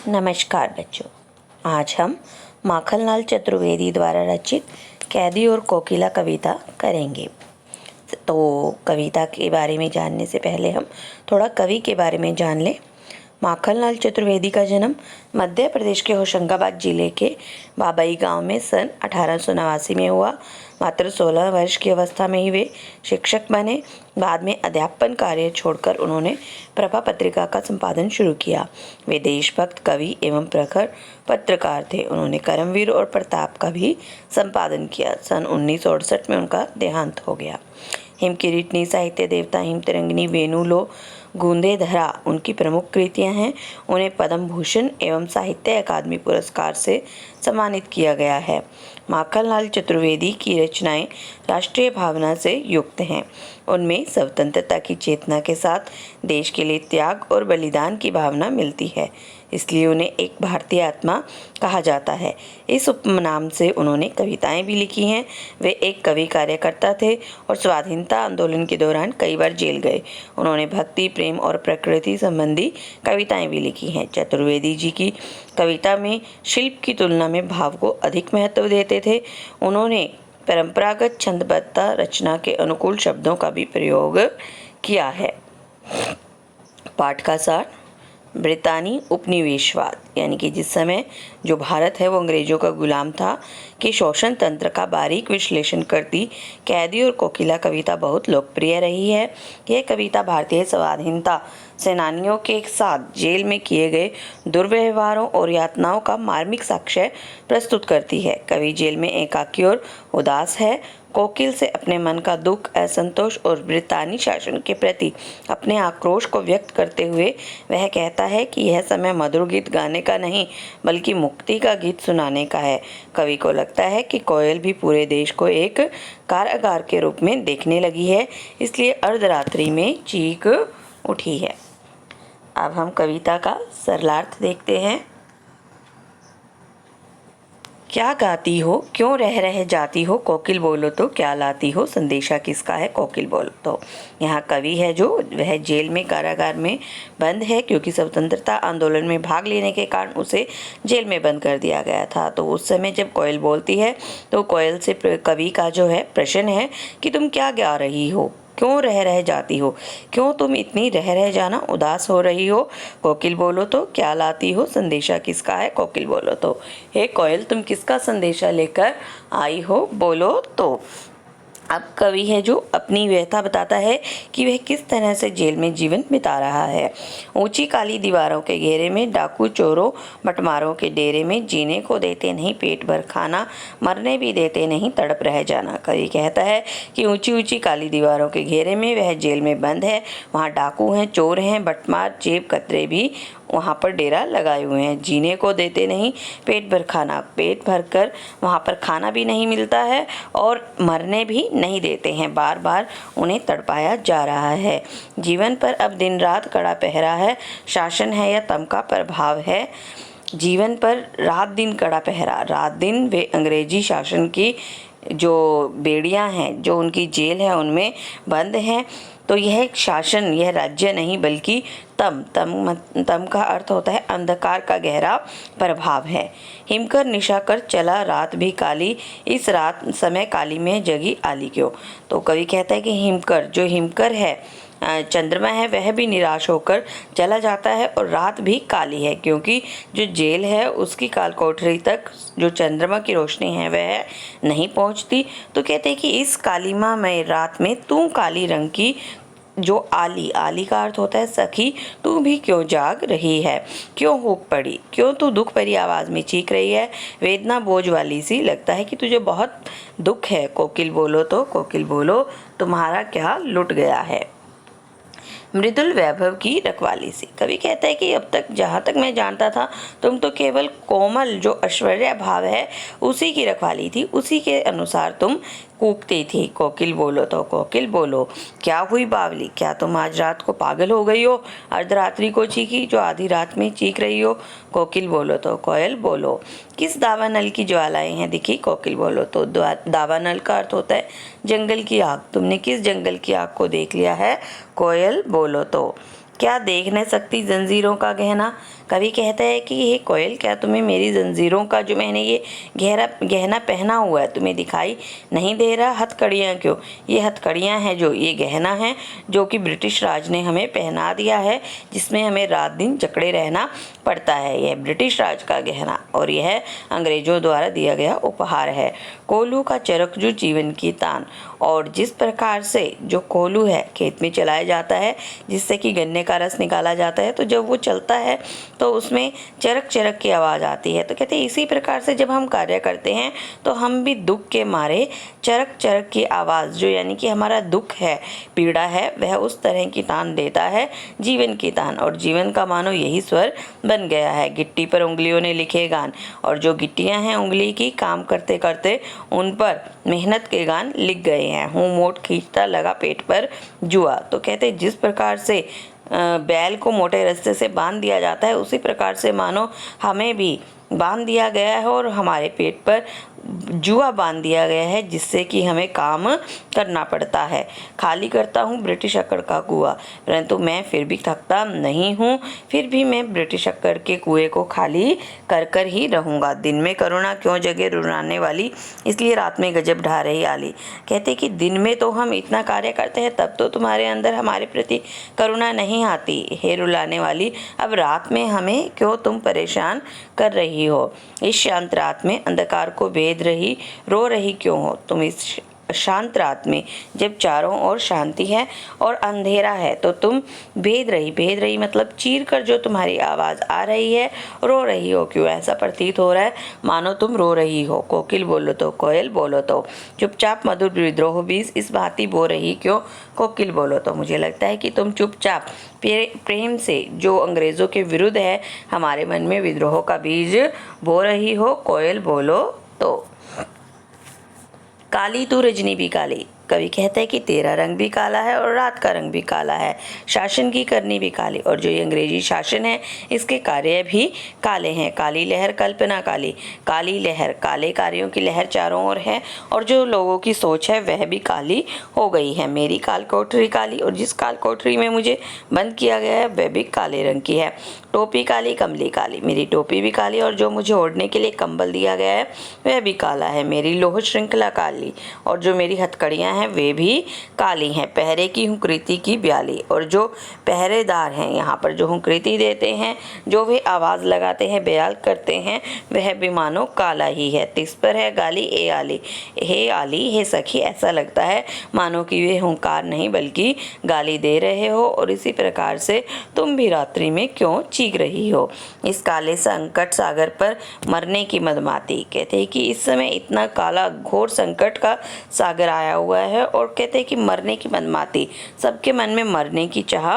नमस्कार बच्चों, आज हम माखनलाल चतुर्वेदी द्वारा रचित कैदी और कोकिला कविता करेंगे। तो कविता के बारे में जानने से पहले हम थोड़ा कवि के बारे में जान लें। माखनलाल चतुर्वेदी का जन्म मध्य प्रदेश के होशंगाबाद जिले के बाबई गांव में सन 1889 में हुआ। मात्र 16 वर्ष की अवस्था में ही वे शिक्षक बने। बाद में अध्यापन कार्य छोड़कर उन्होंने प्रभा पत्रिका का संपादन शुरू किया। वे देशभक्त कवि एवं प्रखर पत्रकार थे। उन्होंने कर्मवीर और प्रताप का भी संपादन किया। सन 1968 में उनका देहांत हो गया। हिमकिरीटनी, साहित्य देवता, हिमतरंगिनी, वेणुलो, गूंदे धरा उनकी प्रमुख कृतियां हैं। उन्हें पद्म भूषण एवं साहित्य अकादमी पुरस्कार से सम्मानित किया गया है। माखनलाल चतुर्वेदी की रचनाएं राष्ट्रीय भावना से युक्त हैं। उनमें स्वतंत्रता की चेतना के साथ देश के लिए त्याग और बलिदान की भावना मिलती है, इसलिए उन्हें एक भारतीय आत्मा कहा जाता है। इस उपनाम से उन्होंने कविताएं भी लिखी हैं। वे एक कवि कार्यकर्ता थे और स्वाधीनता आंदोलन के दौरान कई बार जेल गए। उन्होंने भक्ति, प्रेम और प्रकृति संबंधी कविताएं भी लिखी हैं। चतुर्वेदी जी की कविता में शिल्प की तुलना में भाव को अधिक महत्व देते थे। उन्होंने परंपरागत छंदबद्ध रचना के अनुकूल शब्दों का भी प्रयोग किया है। पाठ का सार: ब्रितानी उपनिवेशवाद, यानी कि जिस समय जो भारत है वो अंग्रेजों का गुलाम था, कि शोषण तंत्र का बारीक विश्लेषण करती कैदी और कोकिला कविता बहुत लोकप्रिय रही है। यह कविता भारतीय स्वाधीनता सेनानियों के साथ जेल में किए गए दुर्व्यवहारों और यातनाओं का मार्मिक साक्ष्य प्रस्तुत करती है। कवि जेल में एकाकी और उदास है। कोकिल से अपने मन का दुख, असंतोष और ब्रितानी शासन के प्रति अपने आक्रोश को व्यक्त करते हुए वह कहता है कि यह समय मधुर गीत गाने का नहीं बल्कि मुक्ति का गीत सुनाने का है। कवि को लगता है कि कोयल भी पूरे देश को एक कारागार के रूप में देखने लगी है, इसलिए अर्धरात्रि में चीख उठी है। अब हम कविता का सरलार्थ देखते हैं। क्या गाती हो, क्यों रह रह जाती हो, कोकिल बोलो तो क्या लाती हो, संदेशा किसका है, कोकिल बोलो तो। यहाँ कवि है जो वह जेल में, कारागार में बंद है, क्योंकि स्वतंत्रता आंदोलन में भाग लेने के कारण उसे जेल में बंद कर दिया गया था। तो उस समय जब कोयल बोलती है तो कोयल से कवि का जो है प्रश्न है कि तुम क्या गा रही हो, क्यों रह रह जाती हो, क्यों तुम इतनी रह जाना उदास हो रही हो, कोकिल बोलो तो क्या लाती हो, संदेशा किसका है, कोकिल बोलो तो। हे कोयल, तुम किसका संदेशा लेकर आई हो, बोलो तो। अब कवि है जो अपनी व्यथा बताता है कि वह किस तरह से जेल में जीवन बिता रहा है। ऊंची काली दीवारों के घेरे में, डाकू चोरों बटमारों के डेरे में, जीने को देते नहीं पेट भर खाना, मरने भी देते नहीं तड़प रह जाना। कवि कहता है कि ऊंची ऊंची काली दीवारों के घेरे में वह जेल में बंद है। वहाँ डाकू हैं, चोर हैं, बटमार, जेब कतरे भी वहाँ पर डेरा लगाए हुए हैं। जीने को देते नहीं पेट भर खाना, पेट भर कर वहाँ पर खाना भी नहीं मिलता है और मरने भी नहीं देते हैं। बार बार उन्हें तड़पाया जा रहा है। जीवन पर अब दिन रात कड़ा पहरा है। शासन है या तम का प्रभाव है। जीवन पर रात दिन कड़ा पहरा, रात दिन वे अंग्रेजी शासन की जो बेड़ियां हैं, जो उनकी जेल है, उनमें बंद हैं। तो यह एक शासन, यह राज्य नहीं बल्कि तम का अर्थ होता है अंधकार का गहरा प्रभाव है। हिमकर निशा कर चला रात भी काली, इस रात समय काली में जगी आली क्यों। तो कवि कहता है कि हिमकर है, चंद्रमा है, वह भी निराश होकर चला जाता है और रात भी काली है, क्योंकि जो जेल है उसकी काल कोठरी तक जो चंद्रमा की रोशनी है वह नहीं पहुंचती। तो कहते हैं कि इस कालीमा में रात में तू काली रंग की जो आली का अर्थ होता है सखी, तू भी क्यों जाग रही है, क्यों हुक पड़ी, क्यों तू दुख भरी आवाज़ में चीख रही है, वेदना बोझ वाली सी, लगता है कि तुझे बहुत दुख है, कोकिल बोलो तो, कोकिल बोलो तुम्हारा क्या लुट गया है। मृदुल वैभव की रखवाली सी, कवि कहता है कि अब तक जहाँ तक मैं जानता था तुम तो केवल कोमल जो ऐश्वर्य भाव है उसी की रखवाली थी, उसी के अनुसार तुम कूकती थी। कोकिल बोलो तो, कोकिल बोलो क्या हुई बावली, क्या तुम आज रात को पागल हो गई हो, अर्धरात्रि को चीखी जो आधी रात में चीख रही हो, कोकिल बोलो तो, कोयल बोलो किस दावानल की ज्वालाएं हैं दिखी, कोकिल बोलो तो। दावानल का अर्थ होता है जंगल की आग, तुमने किस जंगल की आग को देख लिया है, कोयल बोलो तो। क्या देख न सकती जंजीरों का गहना, कवि कहता है कि हे कोयल, क्या तुम्हें मेरी जंजीरों का जो मैंने ये गहना पहना हुआ है तुम्हें दिखाई नहीं दे रहा? हथकड़ियाँ क्यों? ये हथकड़ियाँ हैं जो ये गहना है जो कि ब्रिटिश राज ने हमें पहना दिया है, जिसमें हमें रात दिन जकड़े रहना पड़ता है। यह ब्रिटिश राज का गहना और यह अंग्रेजों द्वारा दिया गया उपहार है। कोल्हू का चरख जो जीवन की तान, और जिस प्रकार से जो कोल्हू है खेत में चलाया जाता है जिससे कि गन्ने का रस निकाला जाता है, तो जब वो चलता है तो उसमें चरक चरक की आवाज़ आती है। तो कहते हैं इसी प्रकार से जब हम कार्य करते हैं तो हम भी दुख के मारे चरक चरक की आवाज़, जो यानी कि हमारा दुख है, पीड़ा है, वह उस तरह की तान देता है, जीवन की तान। और जीवन का मानो यही स्वर बन गया है। गिट्टी पर उंगलियों ने लिखे गान, और जो गिट्टियां हैं उंगली की, काम करते करते उन पर मेहनत के गान लिख गए हैं। हूँ मोट खींचता लगा पेट पर जुआ। तो कहते जिस प्रकार से बैल को मोटे रास्ते से बांध दिया जाता है, उसी प्रकार से मानो हमें भी बांध दिया गया है और हमारे पेट पर जुआ बांध दिया गया है, जिससे कि हमें काम करना पड़ता है। खाली करता हूँ ब्रिटिश अक्कड़ का कुआं, परंतु मैं फिर भी थकता नहीं हूँ। फिर भी मैं ब्रिटिश अक्कड़ के कुएं को खाली कर कर ही रहूँगा। दिन में करुणा क्यों जगे रुलाने वाली, इसलिए रात में गजब ढा रही आली। कहते कि दिन में तो हम इतना कार्य करते हैं, तब तो तुम्हारे अंदर हमारे प्रति करुणा नहीं आती, हे रुलाने वाली। अब रात में हमें क्यों तुम परेशान कर रही हो? इस शांत रात में अंधकार को भेद रही रो रही क्यों हो तुम? इस शांत रात में जब चारों ओर शांति है और अंधेरा है, तो तुम भेद रही मतलब चीर कर जो तुम्हारी आवाज़ आ रही है, रो रही हो क्यों? ऐसा प्रतीत हो रहा है मानो तुम रो रही हो। कोकिल बोलो तो, कोयल बोलो तो, चुपचाप मधुर विद्रोह बीज इस भांति बो रही क्यों? कोकिल बोलो तो, मुझे लगता है कि तुम चुपचाप प्रेम से जो अंग्रेज़ों के विरुद्ध है हमारे मन में विद्रोह का बीज बो रही हो। कोयल बोलो तो। काली तू रजनी भी काली, कवि कहता है कि तेरा रंग भी काला है और रात का रंग भी काला है, शासन की करनी भी काली, और जो ये अंग्रेजी शासन है इसके कार्य भी काले हैं। काली लहर कल्पना काली, काली लहर, काले कार्यों की लहर चारों ओर है, और जो लोगों की सोच है वह भी काली हो गई है। मेरी काल कोठरी काली, और जिस काल कोठरी में मुझे बंद किया गया है वह भी काले रंग की है। टोपी काली कमली काली, मेरी टोपी भी काली, और जो मुझे ओढ़ने के लिए कंबल दिया गया है वह भी काला है। मेरी लोह श्रृंखला काली, और जो मेरी हथकड़ियाँ हैं वे भी काली हैं। पहरे की हूँ कृति की ब्याली, और जो पहरेदार हैं यहाँ पर जो हूँ कृति देते हैं, जो वे आवाज़ लगाते हैं, बयाल करते हैं, वह भी मानो काला ही है। तिस पर है गाली ए आली, हे आली हे सखी, ऐसा लगता है मानो कि वे हुंकार नहीं बल्कि गाली दे रहे हो। और इसी प्रकार से तुम भी रात्रि में क्यों चीख रही हो? इस काले संकट सागर पर मरने की मदमाती, कहते हैं कि इस समय इतना काला घोर संकट का सागर आया हुआ है, और कहते हैं कि मरने की मनमाती, सबके मन में मरने की चाह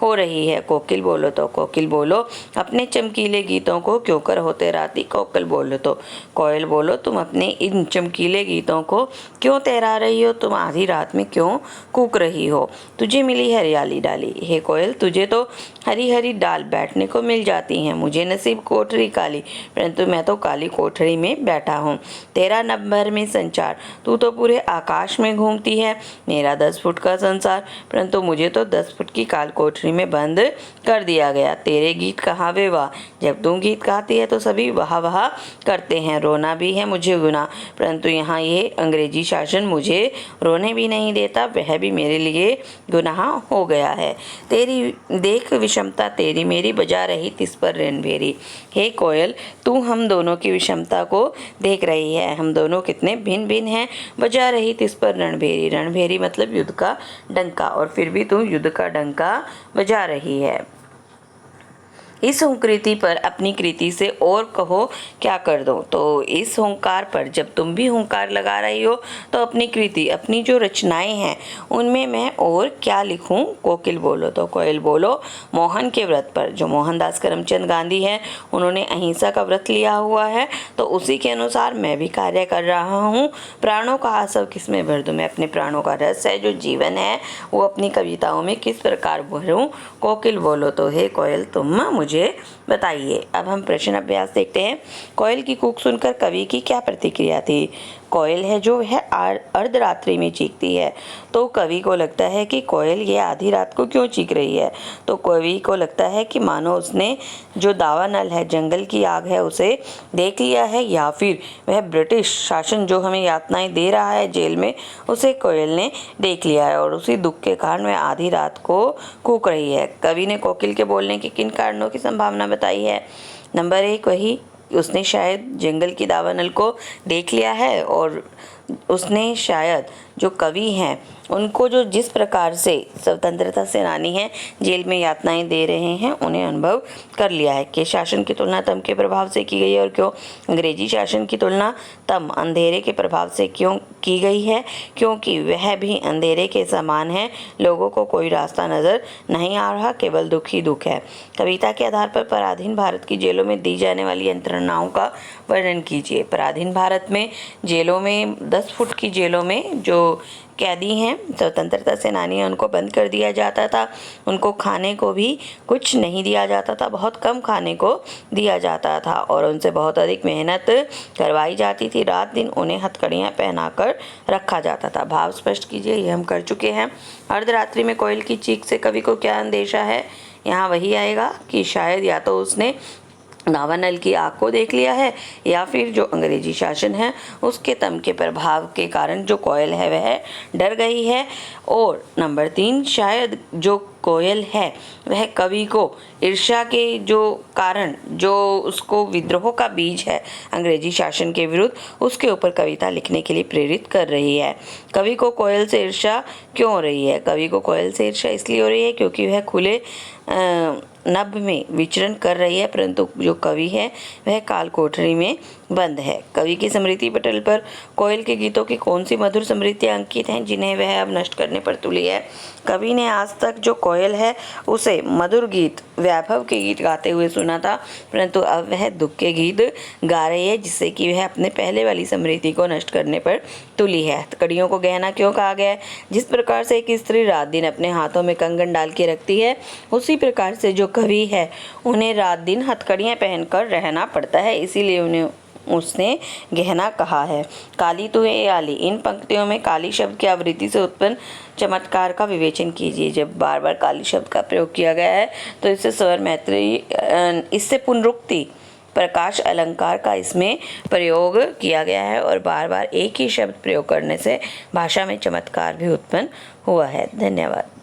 हो रही है। कोकिल बोलो तो, कोकिल बोलो अपने चमकीले गीतों को क्यों कर होते राती। कोकिल बोलो तो, कोयल बोलो तुम अपने इन चमकीले गीतों को क्यों तैरा रही हो? तुम आधी रात में क्यों कूक रही हो? तुझे मिली हरियाली डाली, हे कोयल तुझे तो हरी हरी डाल बैठने को मिल जाती हैं। मुझे नसीब कोठरी काली, परंतु मैं तो काली कोठरी में बैठा हूँ। तेरा नंबर में संचार, तू तो पूरे आकाश में घूमती है। मेरा 10 फुट का संसार, परंतु मुझे तो 10 फुट की काल कोठरी में बंद कर दिया गया। तेरे गीत कहाँ वे वाह, जब तू गीत गाती है तो सभी वाह वाह करते हैं। रोना भी है मुझे गुनाह, परंतु यहाँ ये अंग्रेजी शासन मुझे रोने भी नहीं देता, वह भी मेरे लिए गुनाह हो गया है। तेरी देख विषमता तेरी मेरी बजा रही तिस पर रणभेरी। हे कोयल तू हम दोनों की विषमता को देख रही है, हम दोनों कितने भिन्न भिन्न हैं। बजा रही तिस पर रणभेरी, रणभेरी मतलब युद्ध का डंका, और फिर भी तू युद्ध का डंका बजा रही है। इस हुंकृति पर अपनी कृति से और कहो क्या कर दो। तो इस हुंकार पर जब तुम भी हुंकार लगा रही हो तो अपनी कृति, अपनी जो रचनाएं हैं उनमें मैं और क्या लिखूं। कोकिल बोलो तो, कोयल बोलो मोहन के व्रत पर, जो मोहनदास करमचंद गांधी हैं उन्होंने अहिंसा का व्रत लिया हुआ है, तो उसी के अनुसार मैं भी कार्य कर रहा हूँ। प्राणों का आसव किस में भर दूँ, मैं अपने प्राणों का रस है जो जीवन है वो अपनी कविताओं में किस प्रकार भरूँ। कोकिल बोलो तो, हे कोयल तुम मुझे बताइए। अब हम प्रश्न अभ्यास देखते हैं। कोयल की कूक सुनकर कवि की क्या प्रतिक्रिया थी? कोयल है जो है अर्धरात्रि में चीखती है। तो कवि को लगता है कि कोयल ये आधी रात को क्यों चीख रही है। तो कवि को लगता है कि मानो उसने जो दावानल है, जंगल की आग है, उसे देख लिया है, या फिर वह ब्रिटिश शासन जो हमें यातनाएं दे रहा है जेल में, उसे कोयल ने देख लिया है और उसी दुख के कारण वह आधी रात को कूक रही है। कवि ने कोकिल के बोलने के किन कारणों की संभावना बताई है। नंबर 1, वही उसने शायद जंगल की दावानल को देख लिया है और उसने शायद जो कवि हैं उनको जो जिस प्रकार से स्वतंत्रता सेनानी हैं जेल में यातनाएं दे रहे हैं उन्हें अनुभव कर लिया है कि शासन की तुलना तम के प्रभाव से की गई है। और क्यों अंग्रेजी शासन की तुलना तम अंधेरे के प्रभाव से क्यों की गई है, क्योंकि वह भी अंधेरे के समान है। लोगों को कोई रास्ता नजर नहीं आ रहा, केवल दुख ही दुख है। कविता के आधार पर पराधीन भारत की जेलों में दी जाने वाली यंत्रणाओं का वर्णन कीजिए। पराधीन भारत में जेलों में 10 फुट की जेलों में जो कैदी हैं स्वतंत्रता सेनानी हैं उनको बंद कर दिया जाता था। उनको खाने को भी कुछ नहीं दिया जाता था, बहुत कम खाने को दिया जाता था और उनसे बहुत अधिक मेहनत करवाई जाती थी। रात दिन उन्हें हथकड़ियाँ पहनाकर रखा जाता था। भाव स्पष्ट कीजिए, ये हम कर चुके हैं। अर्धरात्रि में कोयल की चीख से कवि को क्या अंदेशा है। यहाँ वही आएगा कि शायद या तो उसने दावानल की आग को देख लिया है या फिर जो अंग्रेजी शासन है उसके तम के प्रभाव के कारण जो कोयल है वह डर गई है। और नंबर 3, शायद जो कोयल है वह कवि को ईर्ष्या के जो कारण जो उसको विद्रोह का बीज है अंग्रेजी शासन के विरुद्ध, उसके ऊपर कविता लिखने के लिए प्रेरित कर रही है। कवि को कोयल से ईर्ष्या क्यों हो रही है। कवि को कोयल से ईर्ष्या इसलिए हो रही है क्योंकि वह खुले नभ में विचरण कर रही है, परंतु जो कवि है वह काल कोठरी में बंद है। कवि की स्मृति पटल पर कोयल के गीतों की कौन सी मधुर स्मृतियाँ अंकित हैं जिन्हें वह अब नष्ट करने पर तुली है। कवि ने आज तक जो कोयल है उसे मधुर गीत, वैभव के गीत गाते हुए सुना था, परंतु अब वह दुख के गीत गा रही है जिससे कि वह अपने पहले वाली स्मृति को नष्ट करने पर तुली है। हथकड़ियों को गहना क्यों कहा गया है। जिस प्रकार से एक स्त्री रात दिन अपने हाथों में कंगन डाल के रखती है, उसी प्रकार से जो कवि है उन्हें रात दिन हथकड़ियाँ पहनकर रहना पड़ता है, इसीलिए उन्हें उसने गहना कहा है। काली तू है आली, इन पंक्तियों में काली शब्द की आवृत्ति से उत्पन्न चमत्कार का विवेचन कीजिए। जब बार बार काली शब्द का प्रयोग किया गया है तो इससे स्वर मैत्री, इससे पुनरुक्ति, प्रकाश अलंकार का इसमें प्रयोग किया गया है और बार बार एक ही शब्द प्रयोग करने से भाषा में चमत्कार भी उत्पन्न हुआ है। धन्यवाद।